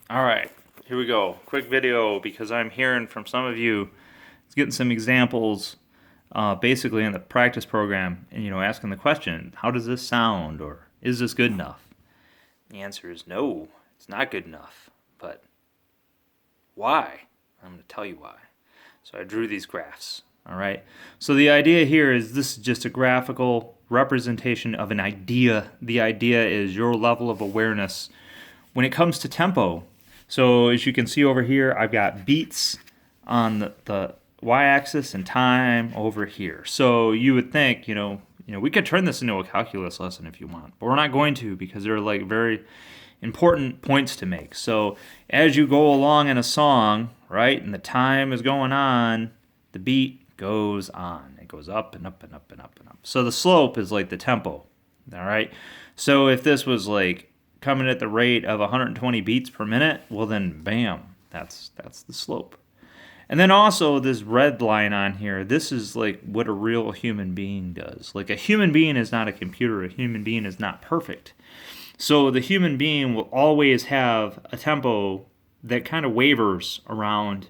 All right, here we go. Quick video because I'm hearing from some of you. It's getting some examples, basically in the practice program, and asking the question, "How does this sound?" or "Is this good enough?" The answer is no, it's not good enough. But why? I'm going to tell you why. So I drew these graphs. All right. So the idea here is this is just a graphical representation of an idea. The idea is your level of awareness when it comes to tempo. So as you can see over here, I've got beats on the y-axis and time over here. So you would think, we could turn this into a calculus lesson if you want, but we're not going to because they're like very important points to make. So as you go along in a song, right, and the time is going on, the beat goes on. It goes up and up and up and up and up. So the slope is like the tempo, all right? So if this was like coming at the rate of 120 beats per minute, well then bam, that's the slope. And then also this red line on here, this is like what a real human being does. Like a human being is not a computer. A human being is not perfect. So the human being will always have a tempo that kind of wavers around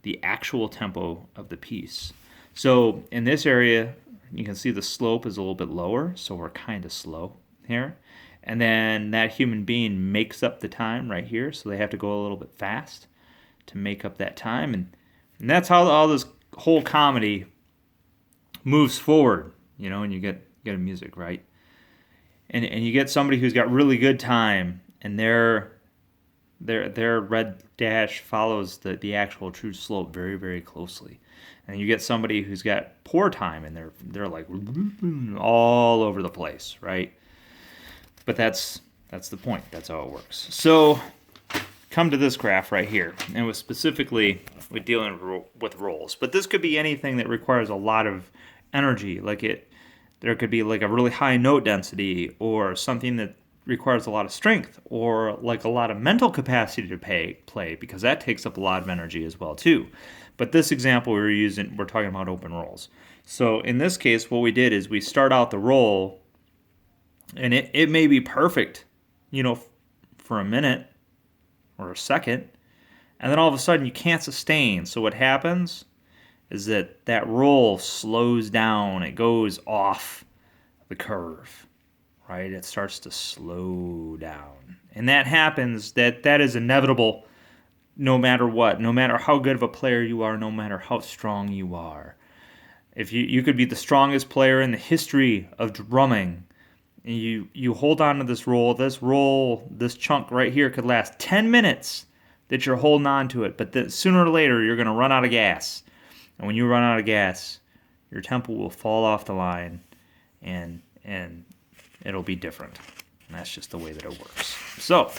the actual tempo of the piece. So in this area, you can see the slope is a little bit lower, so we're kind of slow here. And then that human being makes up the time right here, so they have to go a little bit fast to make up that time. And that's how all this whole comedy moves forward, and you get a music, right? And you get somebody who's got really good time, and their red dash follows the actual true slope very, very closely. And you get somebody who's got poor time, and they're like all over the place, right? But that's the point. That's how it works. So come to this graph right here, and with specifically we're dealing with rolls. But this could be anything that requires a lot of energy, there could be like a really high note density, or something that requires a lot of strength, or like a lot of mental capacity to play, because that takes up a lot of energy as well too. But this example we're talking about open rolls. So in this case, what we did is we start out the roll, and it may be perfect, for a minute or a second, and then all of a sudden you can't sustain. So what happens is that roll slows down. It goes off the curve, right? It starts to slow down. And that happens, that is inevitable no matter what, no matter how good of a player you are, no matter how strong you are. If you could be the strongest player in the history of drumming, and you hold on to this roll, this chunk right here could last 10 minutes that you're holding on to it, but sooner or later you're going to run out of gas. And when you run out of gas, your tempo will fall off the line, and it'll be different. And that's just the way that it works. So,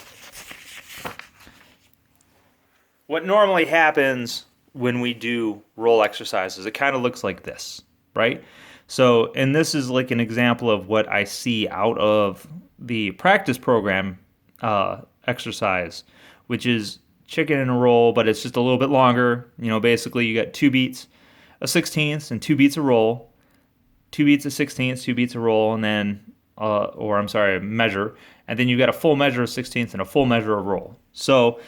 what normally happens when we do roll exercises, it kind of looks like this, right? So, and this is like an example of what I see out of the practice program exercise, which is chicken in a roll, but it's just a little bit longer. Basically you got 2 beats, a 16th, and 2 beats a roll, 2 beats a 16th, 2 beats a roll, and then, a measure, and then you got a full measure of 16th and a full measure of roll. So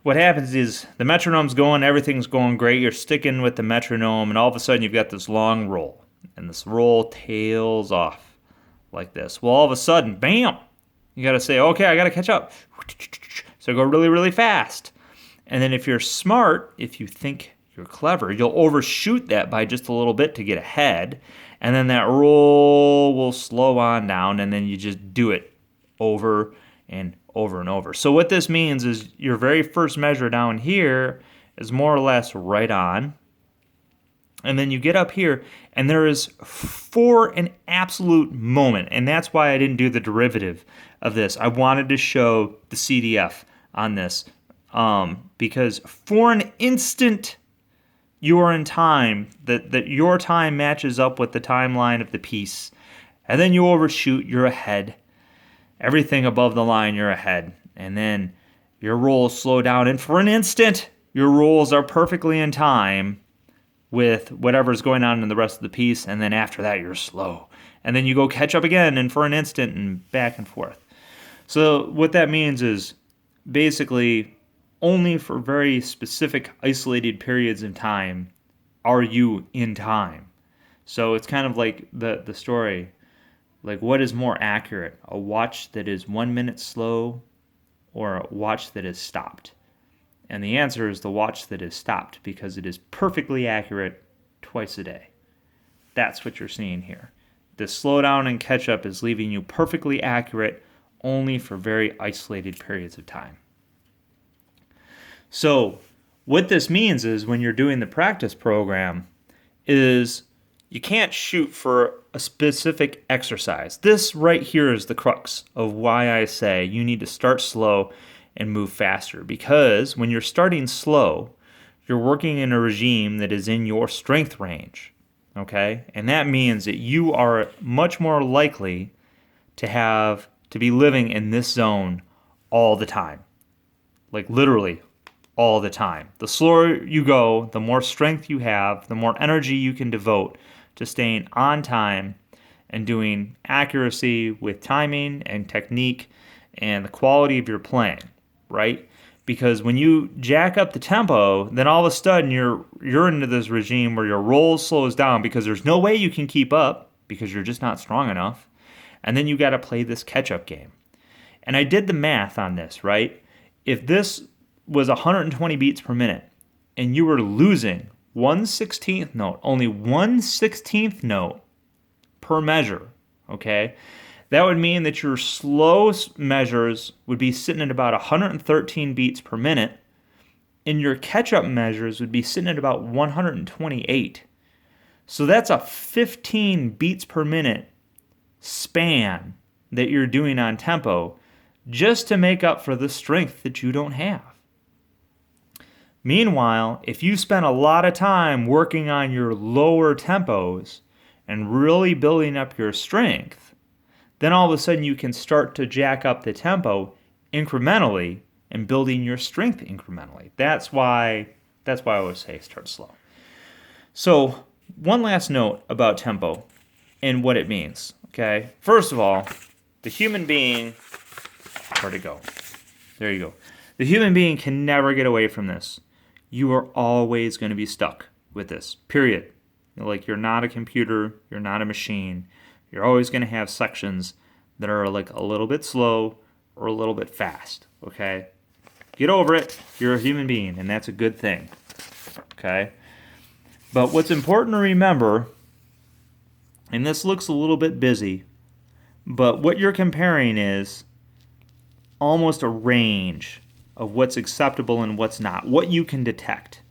what happens is the metronome's going, everything's going great, you're sticking with the metronome, and all of a sudden you've got this long roll, and this roll tails off like this. Well, all of a sudden, bam, you got to say, okay, I got to catch up. So go really, really fast. And then if you're smart, if you think you're clever, you'll overshoot that by just a little bit to get ahead. And then that roll will slow on down, and then you just do it over and over and over. So what this means is your very first measure down here is more or less right on. And then you get up here, and there is, for an absolute moment, and that's why I didn't do the derivative of this. I wanted to show the CDF on this, because for an instant you are in time, that your time matches up with the timeline of the piece, and then you overshoot, you're ahead. Everything above the line, you're ahead. And then your rolls slow down, and for an instant, your rolls are perfectly in time with whatever's going on in the rest of the piece, and then after that, you're slow. And then you go catch up again, and for an instant, and back and forth. So what that means is, basically, only for very specific isolated periods of time are you in time. So it's kind of like the story, like what is more accurate, a watch that is 1 minute slow or a watch that is stopped? And the answer is the watch that is stopped, because it is perfectly accurate twice a day. That's what you're seeing here. The slowdown and catch up is leaving you perfectly accurate only for very isolated periods of time. So what this means is when you're doing the practice program is you can't shoot for a specific exercise. This right here is the crux of why I say you need to start slow and move faster. Because when you're starting slow, you're working in a regime that is in your strength range. Okay? And that means that you are much more likely to be living in this zone all the time. Like literally all the time. The slower you go, the more strength you have, the more energy you can devote to staying on time and doing accuracy with timing and technique and the quality of your playing, right? Because when you jack up the tempo, then all of a sudden you're into this regime where your roll slows down because there's no way you can keep up because you're just not strong enough. And then you got to play this catch-up game. And I did the math on this, right? If this was 120 beats per minute and you were losing 1/16th note, only 1/16th note per measure, okay? That would mean that your slow measures would be sitting at about 113 beats per minute, and your catch-up measures would be sitting at about 128. So that's a 15 beats per minute span that you're doing on tempo just to make up for the strength that you don't have. Meanwhile, if you spend a lot of time working on your lower tempos and really building up your strength, then all of a sudden you can start to jack up the tempo incrementally and building your strength incrementally. That's why I always say start slow. So one last note about tempo and what it means. Okay, first of all, the human being, where'd it go? There you go. The human being can never get away from this. You are always going to be stuck with this, period. Like, you're not a computer, you're not a machine. You're always going to have sections that are like a little bit slow or a little bit fast, okay? Get over it. You're a human being, and that's a good thing, okay? But what's important to remember, and this looks a little bit busy, but what you're comparing is almost a range of what's acceptable and what's not, what you can detect.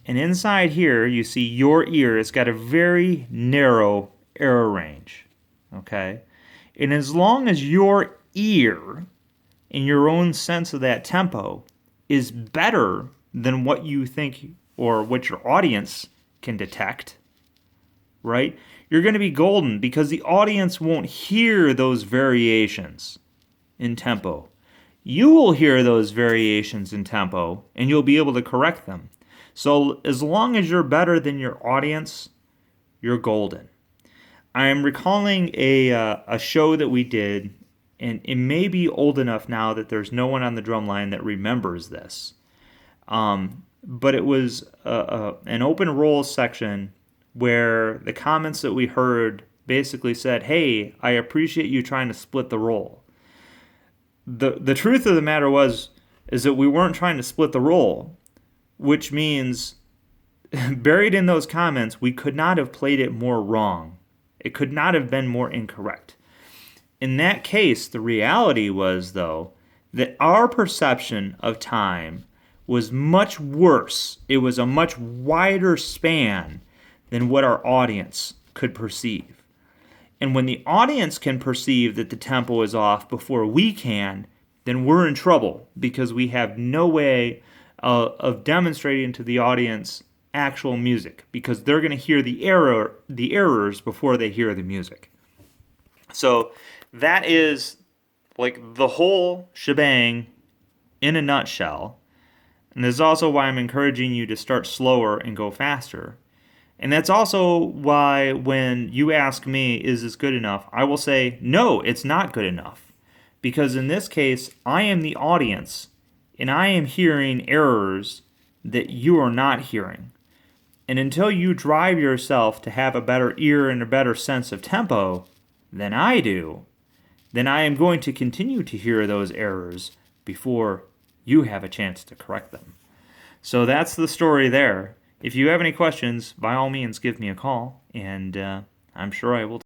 And inside here, you see your ear. It's got a very narrow error range, okay? And as long as your ear, in your own sense of that tempo, is better than what you think or what your audience can detect, right? You're going to be golden, because the audience won't hear those variations in tempo. You will hear those variations in tempo, and you'll be able to correct them. So as long as you're better than your audience, you're golden. I am recalling a show that we did, and it may be old enough now that there's no one on the drum line that remembers this. But it was an open roll section where the comments that we heard basically said, "Hey, I appreciate you trying to split the roll." The truth of the matter is that we weren't trying to split the roll, which means buried in those comments, we could not have played it more wrong. It could not have been more incorrect. In that case, the reality was, though, that our perception of time was much worse. It was a much wider span than what our audience could perceive. And when the audience can perceive that the tempo is off before we can, then we're in trouble, because we have no way of demonstrating to the audience actual music, because they're going to hear the errors before they hear the music. So that is like the whole shebang in a nutshell. And this is also why I'm encouraging you to start slower and go faster. And that's also why when you ask me, is this good enough? I will say, no, it's not good enough. Because in this case, I am the audience and I am hearing errors that you are not hearing. And until you drive yourself to have a better ear and a better sense of tempo than I do, then I am going to continue to hear those errors before you have a chance to correct them. So that's the story there. If you have any questions, by all means, give me a call, and I'm sure I will.